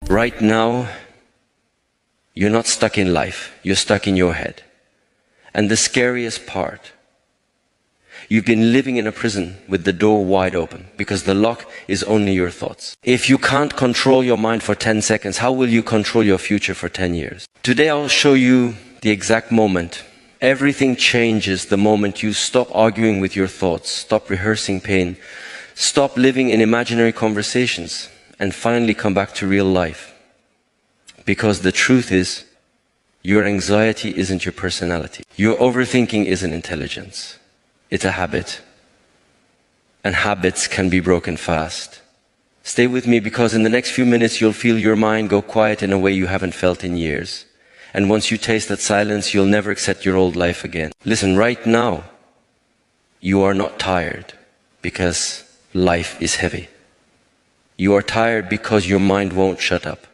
Right now, you're not stuck in life, you're stuck in your head. And the scariest part, you've been living in a prison with the door wide open because the lock is only your thoughts. If you can't control your mind for 10 seconds, how will you control your future for 10 years? Today I'll show you the exact moment. Everything changes the moment you stop arguing with your thoughts, stop rehearsing pain, stop living in imaginary conversations, and finally come back to real life. Because the truth is, your anxiety isn't your personality. Your overthinking isn't intelligence. It's a habit. And habits can be broken fast. Stay with me because in the next few minutes you'll feel your mind go quiet in a way you haven't felt in years. And once you taste that silence, you'll never accept your old life again. Listen, right now, you are not tired because life is heavy. You are tired because your mind won't shut up.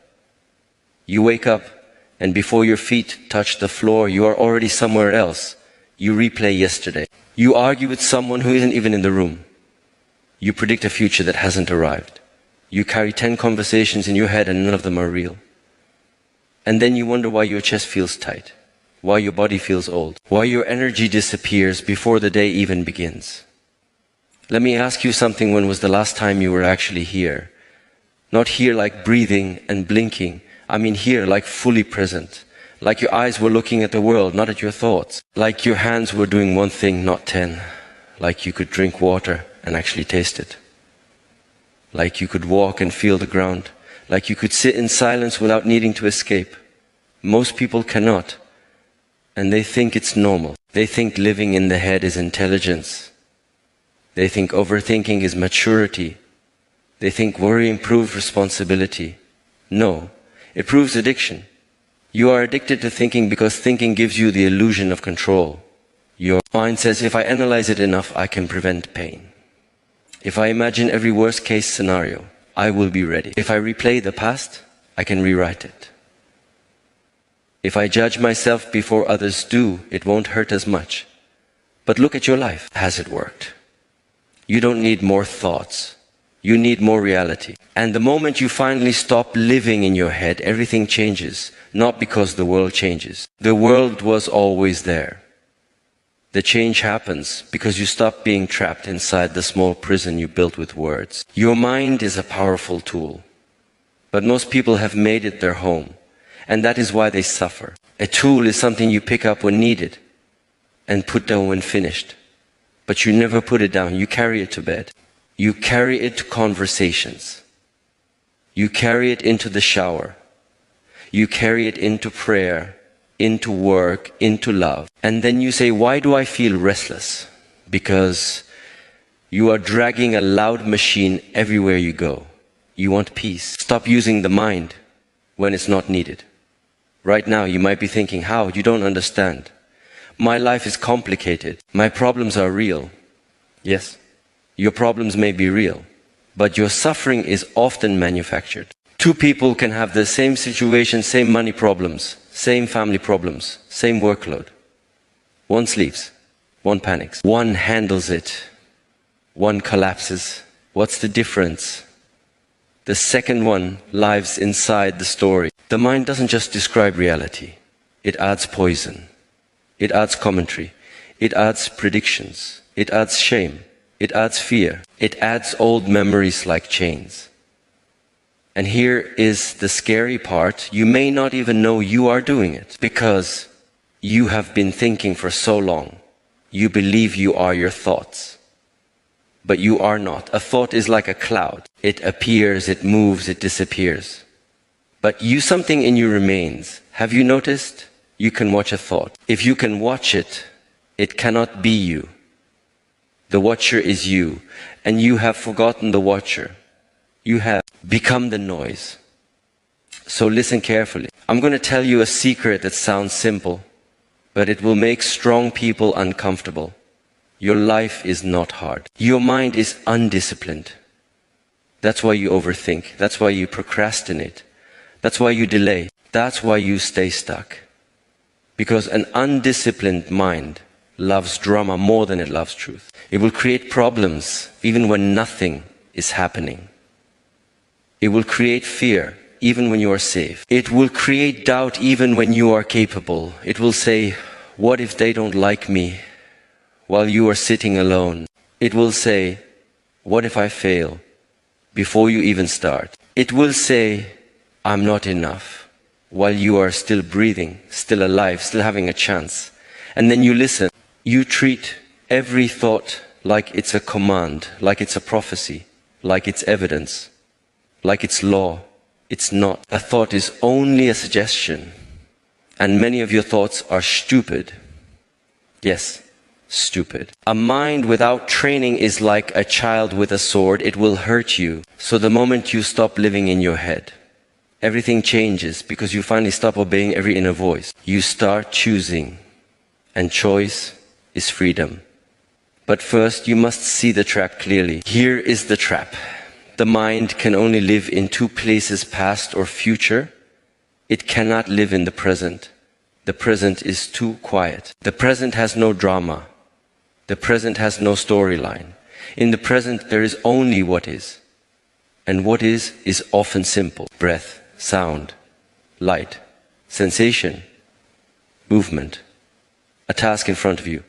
You wake up, and before your feet touch the floor, you are already somewhere else. You replay yesterday. You argue with someone who isn't even in the room. You predict a future that hasn't arrived. You carry 10 conversations in your head and none of them are real. And then you wonder why your chest feels tight, why your body feels old, why your energy disappears before the day even begins. Let me ask you something. When was the last time you were actually here? Not here like breathing and blinking. I mean here like fully present. Like your eyes were looking at the world, not at your thoughts. Like your hands were doing one thing, not 10. Like you could drink water and actually taste it. Like you could walk and feel the ground. Like you could sit in silence without needing to escape. Most people cannot. And they think it's normal. They think living in the head is intelligence. They think overthinking is maturity. They think worry improves responsibility. No, it proves addiction. You are addicted to thinking because thinking gives you the illusion of control. Your mind says, if I analyze it enough, I can prevent pain. If I imagine every worst case scenario, I will be ready. If I replay the past, I can rewrite it. If I judge myself before others do, it won't hurt as much. But look at your life. Has it worked? You don't need more thoughts. You need more reality. And the moment you finally stop living in your head, everything changes. Not because the world changes. The world was always there. The change happens because you stop being trapped inside the small prison you built with words. Your mind is a powerful tool, but most people have made it their home, and that is why they suffer. A tool is something you pick up when needed and put down when finished, but you never put it down. You carry it to bed. You carry it to conversations. You carry it into the shower. You carry it into prayer, into work, into love. And then you say, why do I feel restless? Because you are dragging a loud machine everywhere you go. You want peace. Stop using the mind when it's not needed. Right now you might be thinking, how? You don't understand. My life is complicated. My problems are real. Yes, your problems may be real, but your suffering is often manufactured. Two people can have the same situation, same money problems, same family problems, same workload. One sleeps, one panics, one handles it, one collapses. What's the difference? The second one lives inside the story. The mind doesn't just describe reality. It adds poison. It adds commentary. It adds predictions. It adds shame. It adds fear. It adds old memories like chains. And here is the scary part. You may not even know you are doing it because you have been thinking for so long. You believe you are your thoughts. But you are not. A thought is like a cloud. It appears, it moves, it disappears. But something in you remains. Have you noticed? You can watch a thought. If you can watch it, it cannot be you. The watcher is you, and you have forgotten the watcher. You have become the noise. So listen carefully. I'm going to tell you a secret that sounds simple, but it will make strong people uncomfortable. Your life is not hard. Your mind is undisciplined. That's why you overthink. That's why you procrastinate. That's why you delay. That's why you stay stuck. Because an undisciplined mind loves drama more than it loves truth. It will create problems even when nothing is happening. It will create fear even when you are safe. It will create doubt even when you are capable. It will say, what if they don't like me while you are sitting alone? It will say, what if I fail before you even start? It will say, I'm not enough while you are still breathing, still alive, still having a chance. And then you listen. You treat every thought like it's a command, like it's a prophecy, like it's evidence, like it's law. It's not. A thought is only a suggestion. And many of your thoughts are stupid. Yes, stupid. A mind without training is like a child with a sword. It will hurt you. So the moment you stop living in your head, everything changes because you finally stop obeying every inner voice. You start choosing. And choice is freedom. But first you must see the trap clearly. Here is the trap. The mind can only live in two places, past or future. It cannot live in the present. The present is too quiet. The present has no drama. The present has no storyline. In the present there is only what is. And what is often simple. Breath, sound, light, sensation, movement, a task in front of you.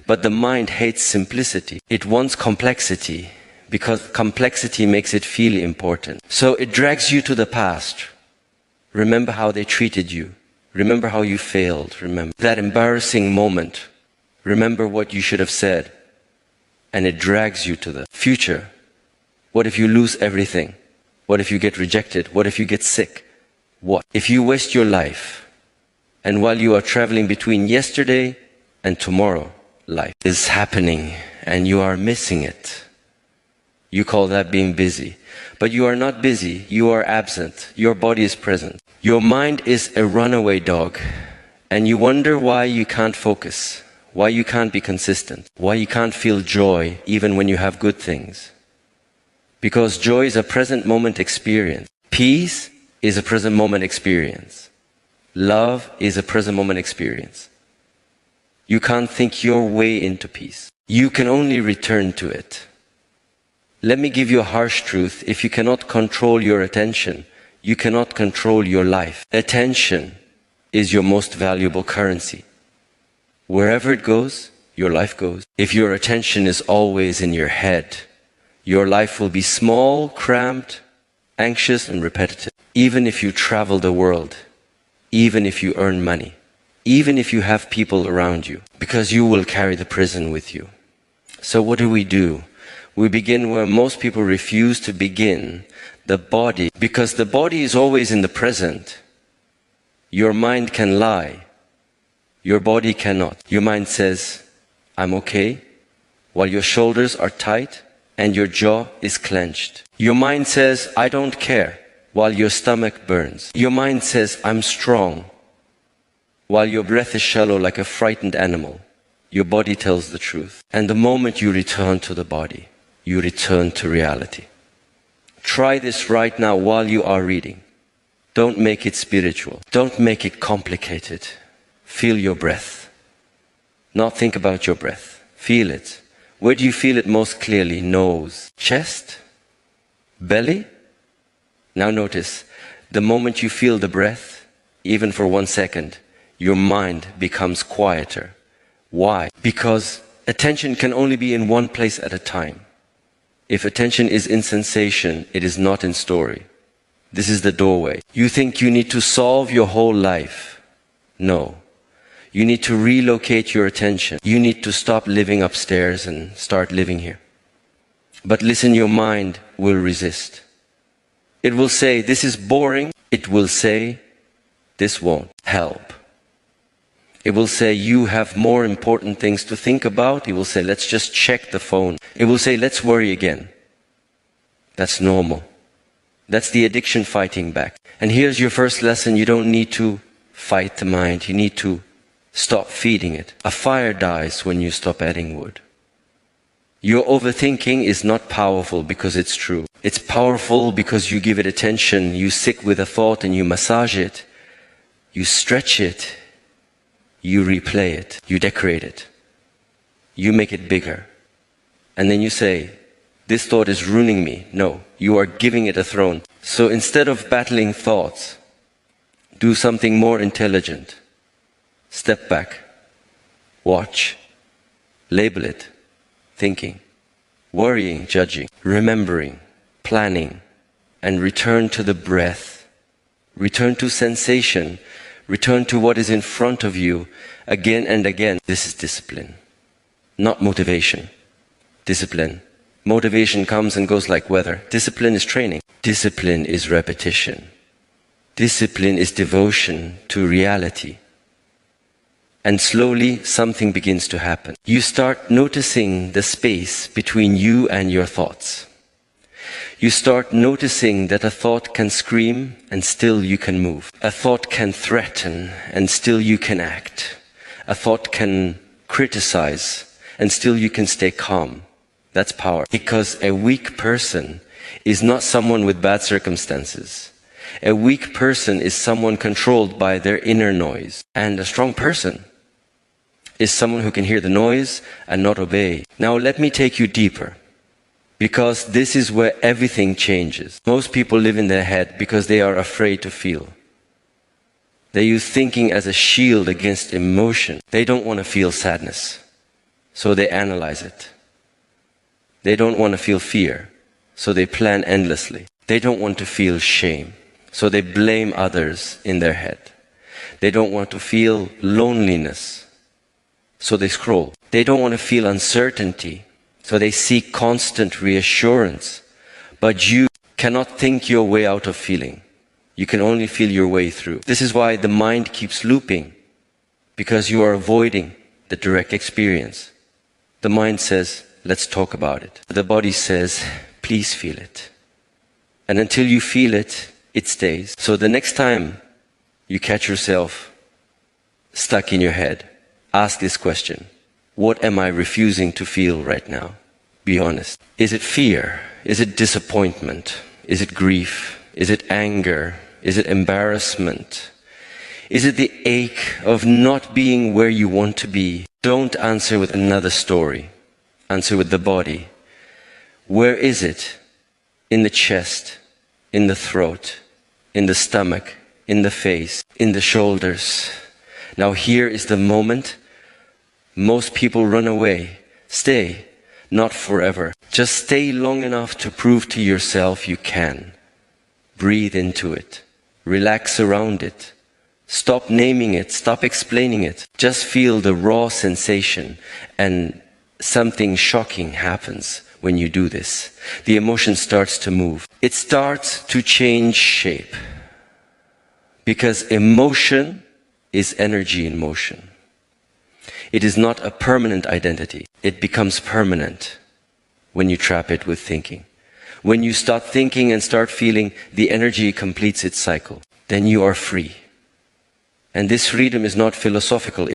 But the mind hates simplicity. It wants complexity. Because complexity makes it feel important. So it drags you to the past. Remember how they treated you. Remember how you failed. Remember that embarrassing moment. Remember what you should have said. And it drags you to the future. What if you lose everything? What if you get rejected? What if you get sick? What if you waste your life? And while you are traveling between yesterday and tomorrow, life is happening and you are missing it. You call that being busy. But you are not busy, you are absent. Your body is present. Your mind is a runaway dog. And you wonder why you can't focus, why you can't be consistent, why you can't feel joy even when you have good things. Because joy is a present moment experience. Peace is a present moment experience. Love is a present moment experience. You can't think your way into peace. You can only return to it. Let me give you a harsh truth. If you cannot control your attention, you cannot control your life. Attention is your most valuable currency. Wherever it goes, your life goes. If your attention is always in your head, your life will be small, cramped, anxious, and repetitive. Even if you travel the world, even if you earn money, even if you have people around you, because you will carry the prison with you. So what do? We begin where most people refuse to begin, the body, because the body is always in the present. Your mind can lie. Your body cannot. Your mind says, I'm okay, while your shoulders are tight and your jaw is clenched. Your mind says, I don't care, while your stomach burns. Your mind says, I'm strong, while your breath is shallow like a frightened animal. Your body tells the truth. And the moment you return to the body, you return to reality. Try this right now while you are reading. Don't make it spiritual. Don't make it complicated. Feel your breath. Not think about your breath. Feel it. Where do you feel it most clearly? Nose, chest, belly? Now notice, the moment you feel the breath, even for 1 second, your mind becomes quieter. Why? Because attention can only be in one place at a time. If attention is in sensation, it is not in story. This is the doorway. You think you need to solve your whole life. No. You need to relocate your attention. You need to stop living upstairs and start living here. But listen, your mind will resist. It will say, this is boring. It will say, this won't help. It will say, you have more important things to think about. It will say, let's just check the phone. It will say, let's worry again. That's normal. That's the addiction fighting back. And here's your first lesson. You don't need to fight the mind. You need to stop feeding it. A fire dies when you stop adding wood. Your overthinking is not powerful because it's true. It's powerful because you give it attention. You sit with a thought and you massage it. You stretch it. You replay it. You decorate it. You make it bigger. And then you say, This thought is ruining me. No, you are giving it a throne. So instead of battling thoughts, do something more intelligent. Step back. Watch. Label it. Thinking. Worrying, judging. Remembering. Planning. And return to the breath. Return to sensation. Return to what is in front of you again and again. This is discipline, not motivation. Discipline. Motivation comes and goes like weather. Discipline is training. Discipline is repetition. Discipline is devotion to reality. And slowly something begins to happen. You start noticing the space between you and your thoughts. You start noticing that a thought can scream and still you can move. A thought can threaten and still you can act. A thought can criticize and still you can stay calm. That's power. Because a weak person is not someone with bad circumstances. A weak person is someone controlled by their inner noise. And a strong person is someone who can hear the noise and not obey. Now let me take you deeper. Because this is where everything changes. Most people live in their head because they are afraid to feel. They use thinking as a shield against emotion. They don't want to feel sadness, so they analyze it. They don't want to feel fear, so they plan endlessly. They don't want to feel shame, so they blame others in their head. They don't want to feel loneliness, so they scroll. They don't want to feel uncertainty, so they seek constant reassurance. But you cannot think your way out of feeling. You can only feel your way through. This is why the mind keeps looping, because you are avoiding the direct experience. The mind says, let's talk about it. The body says, please feel it. And until you feel it, it stays. So the next time you catch yourself stuck in your head, ask this question. What am I refusing to feel right now? Be honest. Is it fear? Is it disappointment? Is it grief? Is it anger? Is it embarrassment? Is it the ache of not being where you want to be? Don't answer with another story. Answer with the body. Where is it? In the chest, in the throat, in the stomach, in the face, in the shoulders. Now here is the moment. Most people run away. Stay, not forever. Just stay long enough to prove to yourself you can. Breathe into it. Relax around it. Stop naming it. Stop explaining it. Just feel the raw sensation, and something shocking happens when you do this. The emotion starts to move. It starts to change shape. Because emotion is energy in motion. It is not a permanent identity. It becomes permanent when you trap it with thinking. When you start thinking and start feeling, the energy completes its cycle. Then you are free. And this freedom is not philosophical.